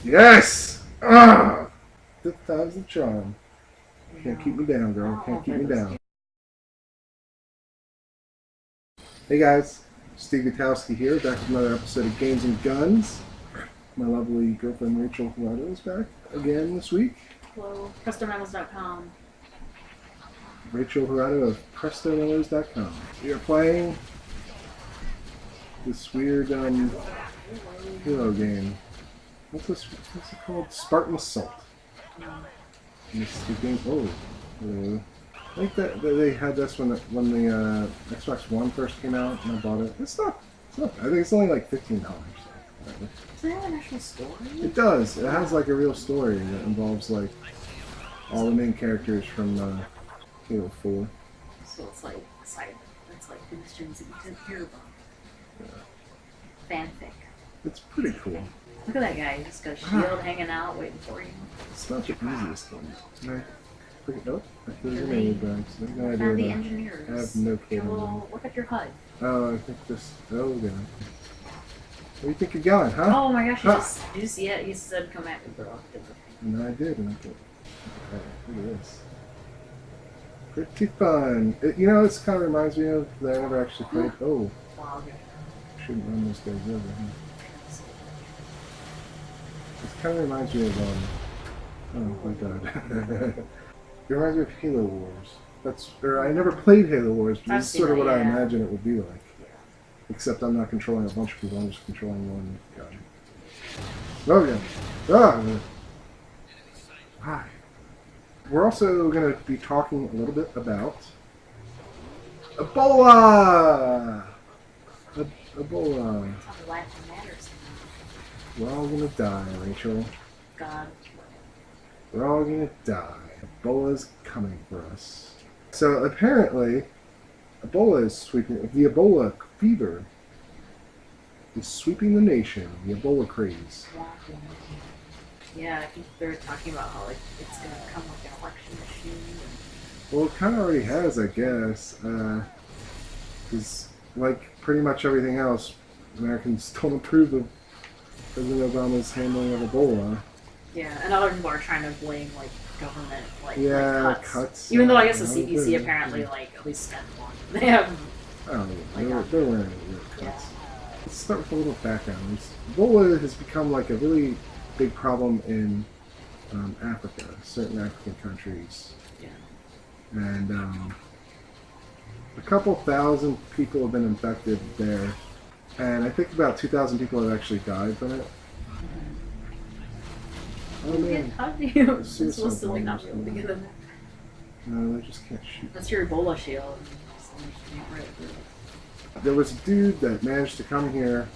Yes! Ah! Fifth time's the charm. Can't keep me down, girl. Can't keep me down. Hey guys, Stephen Gutowski here, back with another episode of Games and Guns. My lovely girlfriend Rachel Jurado is back again this week. Hello, PrestoMemos.com. Rachel Jurado of PrestoMemos.com. We are playing this weird hero game. What's it called? Spartan Assault. And it's the game. Oh, hello. I think that they had this when the Xbox One first came out, and I bought it. It's not. I think it's only like $15. Does it have an actual story? It does. It has like a real story that involves like all the main characters from Halo 4. So it's like the mysteries that you didn't hear about. Yeah. Fanfic. It's pretty cool. Look at that guy. He's just got a shield hanging out, waiting for you. It's not the easiest thing. Can I pick it up? I feel your name bags. I have no idea. And the engineers. I have no clue. Well, look at your HUD. Oh, I think this. Oh, yeah. Where do you think you're going, huh? Oh my gosh, you just see it? He said, come at me, bro. And I did, and I thought, oh, look at this. Pretty fun. You know, this kind of reminds me of that I never actually played. Oh. Wow. Shouldn't run those guys over, huh? This kind of reminds me of, oh my god. It reminds me of Halo Wars. I never played Halo Wars, but this is sort of what I imagine it would be like. Except I'm not controlling a bunch of people, I'm just controlling one guy. Oh yeah. Ah! Hi. We're also going to be talking a little bit about Ebola! Ebola. We're all going to die, Rachel. God. We're all going to die. Ebola's coming for us. So apparently, Ebola is sweeping, the Ebola fever is sweeping the nation, the Ebola craze. Yeah, I think they're talking about how like it's going to become like an election machine. Well, it kind of already has, I guess. Because, like pretty much everything else, Americans don't approve of President Obama's handling of Ebola. Yeah, and other people are trying to blame like government like cuts. Even though I guess the CDC apparently like at least spent one. They have. Oh, they're wearing real cuts. Yeah. Let's start with a little background. Ebola has become like a really big problem in Africa, certain African countries. Yeah. And a couple thousand people have been infected there, and I think about 2,000 people have actually died from it. Oh man! How do you? It's supposed to like not be able to get in there. No, they just can't shoot. That's your Ebola shield. There was a dude that managed to come here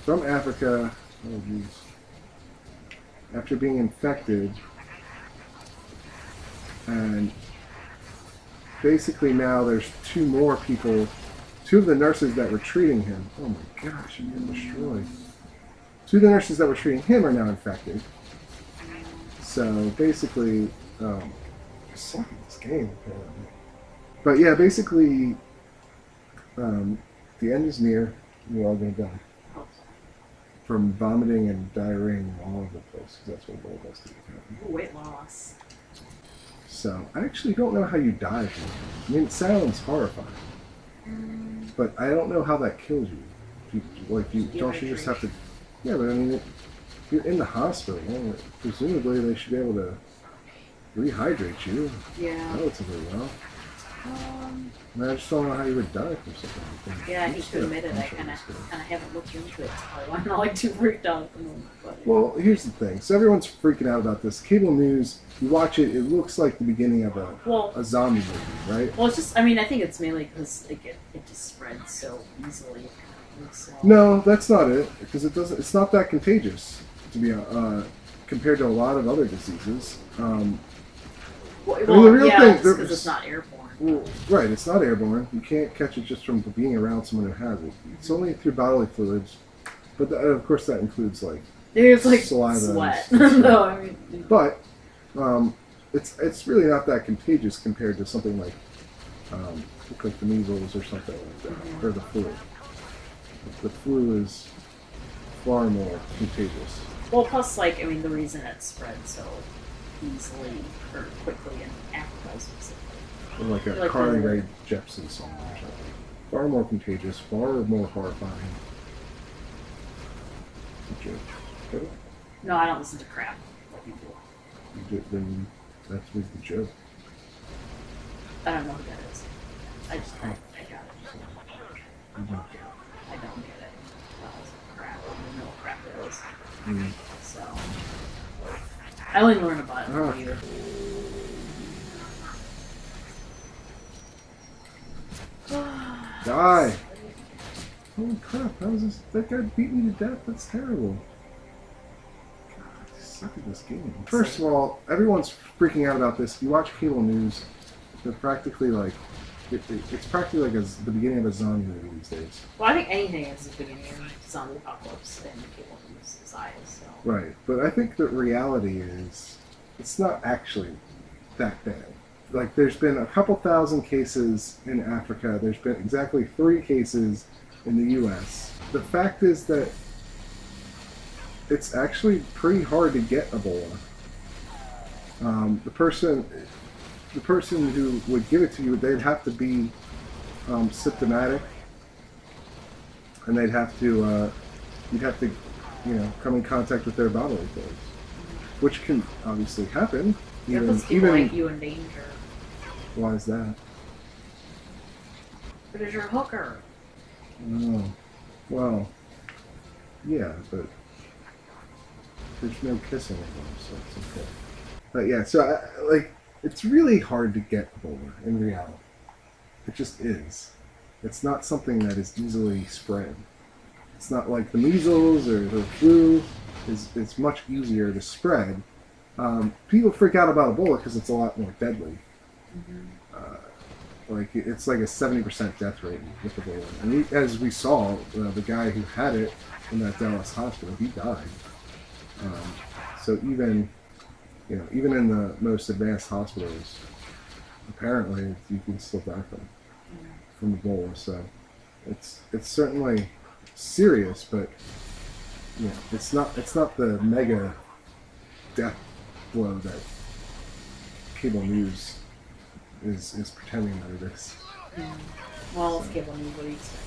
from Africa. Oh jeez. After being infected, and basically now there's two of the nurses that were treating him. Oh my gosh, I'm getting destroyed. Two of the nurses that were treating him are now infected. So basically, I suck at this game apparently. But yeah, basically, the end is near. We're all gonna die from vomiting and diarrhea all over the place, because that's what Ebola does to you. Weight loss. So I actually don't know how you die from it. I mean, it sounds horrifying, but I don't know how that kills you. Don't you just have to? Yeah, but I mean, if you're in the hospital, presumably they should be able to rehydrate you. Yeah. Relatively well. I just don't know how you would die from something like that. Yeah, I hate to admit it. I kind of haven't looked into it. So I'm not like too freaked out at the moment. But, well, here's the thing. So everyone's freaking out about this. Cable news. You watch it. It looks like the beginning of a zombie movie, right? Well, it's just. I mean, I think it's mainly because like, it just spreads so easily. So. No, that's not it. Because it doesn't. It's not that contagious to be compared to a lot of other diseases. Well, I mean, the real thing because it's not airborne. Well, right, it's not airborne. You can't catch it just from being around someone who has it. It's only through bodily fluids, but of course that includes like saliva, sweat. No, I mean, but it's really not that contagious compared to something like the measles or something like that, or the flu. The flu is far more contagious. Well, plus, like, I mean, the reason it spread so easily or quickly in Africa specifically. Or like a Like Carly the- Rae Jepsen song or something. Far more contagious, far more horrifying. It's a joke. But No, I don't listen to crap. Like you do. then that was the joke. I don't know who that is. I got it. You don't get it. I don't get it. That was crap. I don't know what crap it is. Mm. So I only learn about it Ah. from you. Die! Holy crap, how is this? That guy beat me to death? That's terrible. God, I suck at this game. First of all, everyone's freaking out about this. You watch cable news, they're practically like, it's practically like the beginning of a zombie movie these days. Well, I think anything is the beginning of zombie apocalypse in cable news eyes. So. Right, but I think the reality is, it's not actually that bad. Like, there's been a couple thousand cases in Africa. There's been exactly 3 cases in the U.S. The fact is that it's actually pretty hard to get Ebola. The person who would give it to you, they'd have to be symptomatic, and they'd have to, you'd have to, come in contact with their bodily fluids, which can obviously happen. Yeah, puts people like you in danger. Why is that? Because you're a hooker. Oh, well, yeah, but there's no kissing with them, so it's okay. But yeah, so it's really hard to get Ebola in reality. It just is. It's not something that is easily spread. It's not like the measles or the flu. It's much easier to spread. People freak out about Ebola because it's a lot more deadly. Mm-hmm. It's like a 70% death rate with Ebola. And as we saw, the guy who had it in that Dallas hospital, he died. So even in the most advanced hospitals, apparently you can still die from Ebola. So it's certainly serious, but it's not the mega death blow that cable news is pretending that it is. Well, it's cable news. What do you expect?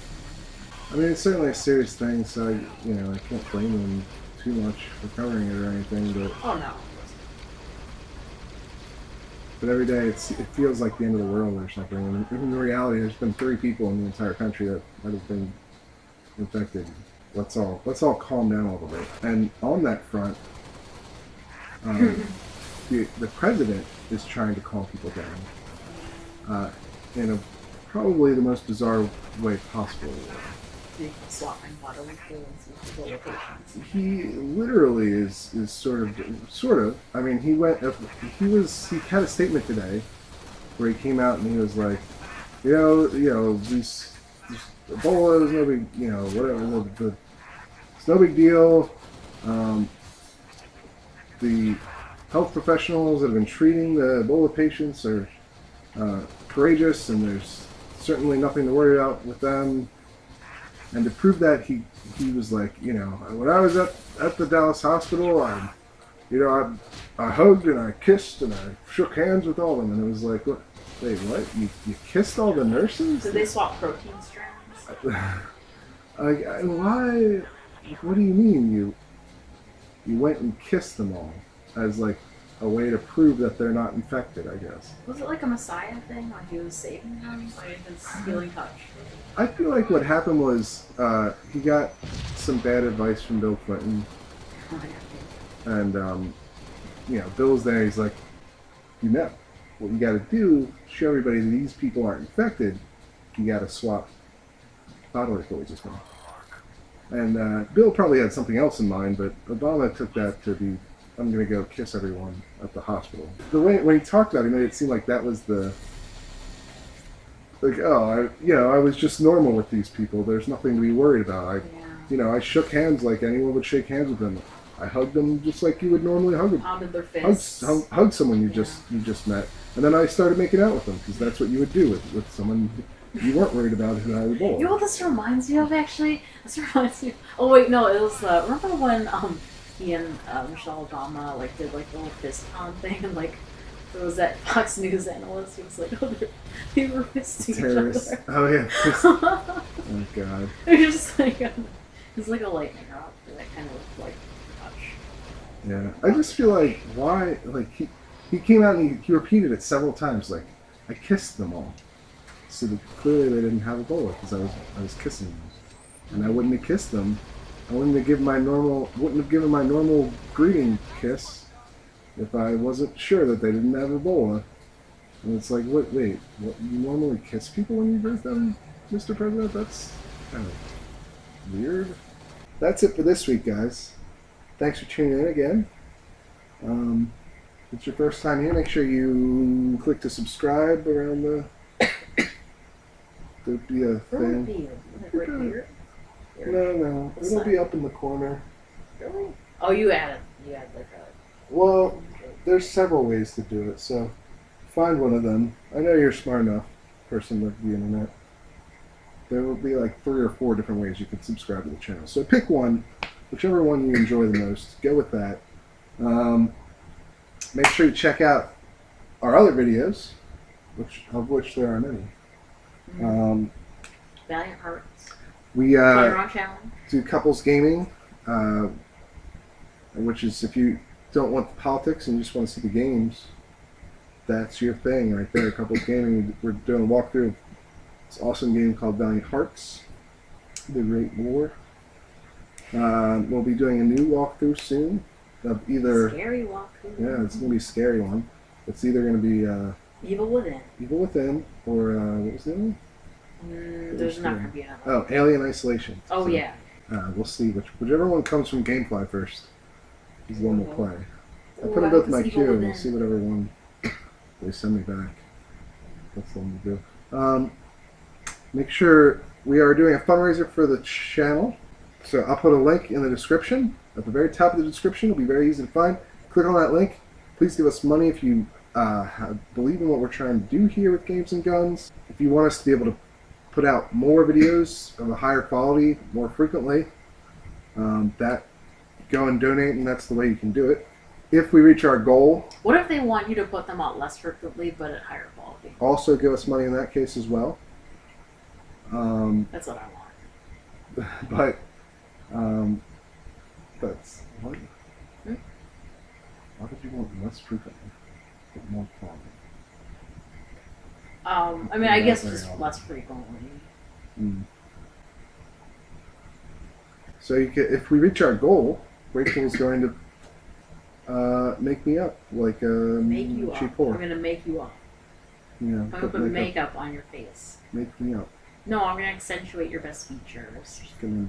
I mean, it's certainly a serious thing, so I can't blame them too much for covering it or anything, but Oh no. every day it feels like the end of the world or something. And in reality, there's been 3 people in the entire country that have been infected. Let's all calm down a little bit. And on that front, the president is trying to calm people down in probably the most bizarre way possible. Swapping bodily fluids with the locations. He literally is sort of. I mean, he had a statement today where he came out and he was like, this Ebola is no big, whatever. It's no big deal. The health professionals that have been treating the Ebola patients are courageous, and there's certainly nothing to worry about with them. And to prove that, he was like, when I was at the Dallas hospital, I hugged and I kissed and I shook hands with all of them. And it was like, what? Wait, what? You kissed all the nurses? Did they swap protein strands? Why? What do you mean you went and kissed them all as like a way to prove that they're not infected? I guess. Was it like a Messiah thing? Like he was saving them by his healing touch? I feel like what happened was he got some bad advice from Bill Clinton, and Bill's there. He's like, what you got to do, show everybody that these people aren't infected. You got to swap bodily fluids with them. And Bill probably had something else in mind, but Obama took that to be, I'm going to go kiss everyone at the hospital. The way when he talked about it, he made it seem like that was the. Like, I was just normal with these people. There's nothing to be worried about. I shook hands like anyone would shake hands with them. I hugged them just like you would normally hug them. Pounded their fists. Hug someone you just met, and then I started making out with them because that's what you would do with someone you weren't worried about who had Ebola. You know what this reminds me of, actually? This reminds me. Oh wait, no, it was. Remember when he and Michelle Obama like did like the little fist pound thing, and like there was that Fox News analyst who was like, "Oh, they were fisting Terrorists. each other." Oh yeah. Oh god. It was just like it's like a lightning rod that kind of like touch. Yeah. I just feel like why like he came out and he repeated it several times like I kissed them all. So clearly they didn't have Ebola because I was kissing them, and I wouldn't have kissed them. I wouldn't have given my normal greeting kiss if I wasn't sure that they didn't have Ebola. And it's like, wait, what, you normally kiss people when you greet them, Mr. President? That's kind of weird. That's it for this week, guys. Thanks for tuning in again. If it's your first time here, make sure you click to subscribe around the... There'd be a thing. Right here. No. It'll be up in the corner. Really? Oh, you added like a... Well, there's several ways to do it, so find one of them. I know you're a smart enough person with the internet. There will be like 3 or 4 different ways you can subscribe to the channel. So pick one, whichever one you enjoy the most. Go with that. Make sure you check out our other videos, of which there are many. Valiant Hearts. We Challenge. do couples gaming, which is if you don't want the politics and you just want to see the games, that's your thing right there. Couples gaming. We're doing a walkthrough of this awesome game called Valiant Hearts, The Great War. We'll be doing a new walkthrough soon of either... Scary walkthrough. Yeah, it's going to be a scary one. It's either going to be... Evil Within. Evil Within, or what was the other one? There's not going to be another. Oh, Alien Isolation. Oh, so, yeah. We'll see whichever one comes from Gamefly first is the one we'll play. I Ooh, put them both in my Evil queue, and we'll Within. see whatever one they send me back. That's the one to do. Make sure we are doing a fundraiser for the channel, so I'll put a link in the description. At the very top of the description, it'll be very easy to find. Click on that link. Please give us money if you believe in what we're trying to do here with Games and Guns. If you want us to be able to put out more videos of a higher quality more frequently, go and donate, and that's the way you can do it. If we reach our goal, What if they want you to put them out less frequently but at higher quality? also give us money in that case as well. That's what I want. But that's what? Why would you want less frequently but more quality? I mean, I guess Very just often. less frequently. So if we reach our goal, Rachel's going to make me up like Make you cheap up. whore. I'm gonna make you up. Yeah, I'm gonna put makeup on your face. Make me up. No, I'm gonna accentuate your best features. Just gonna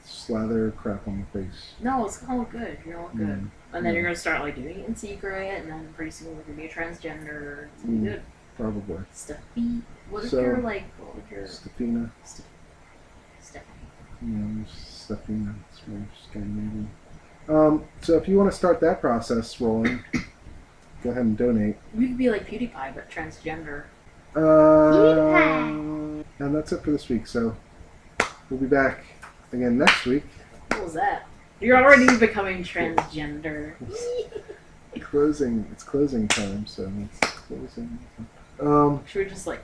slather crap on the face. No, it's gonna look good. You're gonna look good. Mm. And then you're gonna start like doing it in secret, and then pretty soon you're gonna be a transgender. It's gonna be good. Probably. Steffi. What So- if you're like, what if you're Stefina. Stephanie? Yeah, Stefina. It's very Scandinavian. So if you want to start that process rolling, go ahead and donate. You could be like PewDiePie, but transgender. And that's it for this week. So we'll be back again next week. What was that? You're already becoming transgender. It's closing time, so it's closing. Should we just like,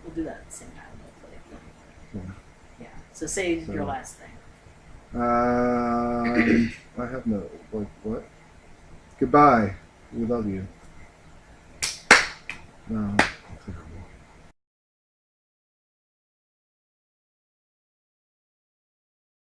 we'll do that at the same time, hopefully. Yeah. Yeah. So say your last thing. I have no, what? Goodbye. We love you. No.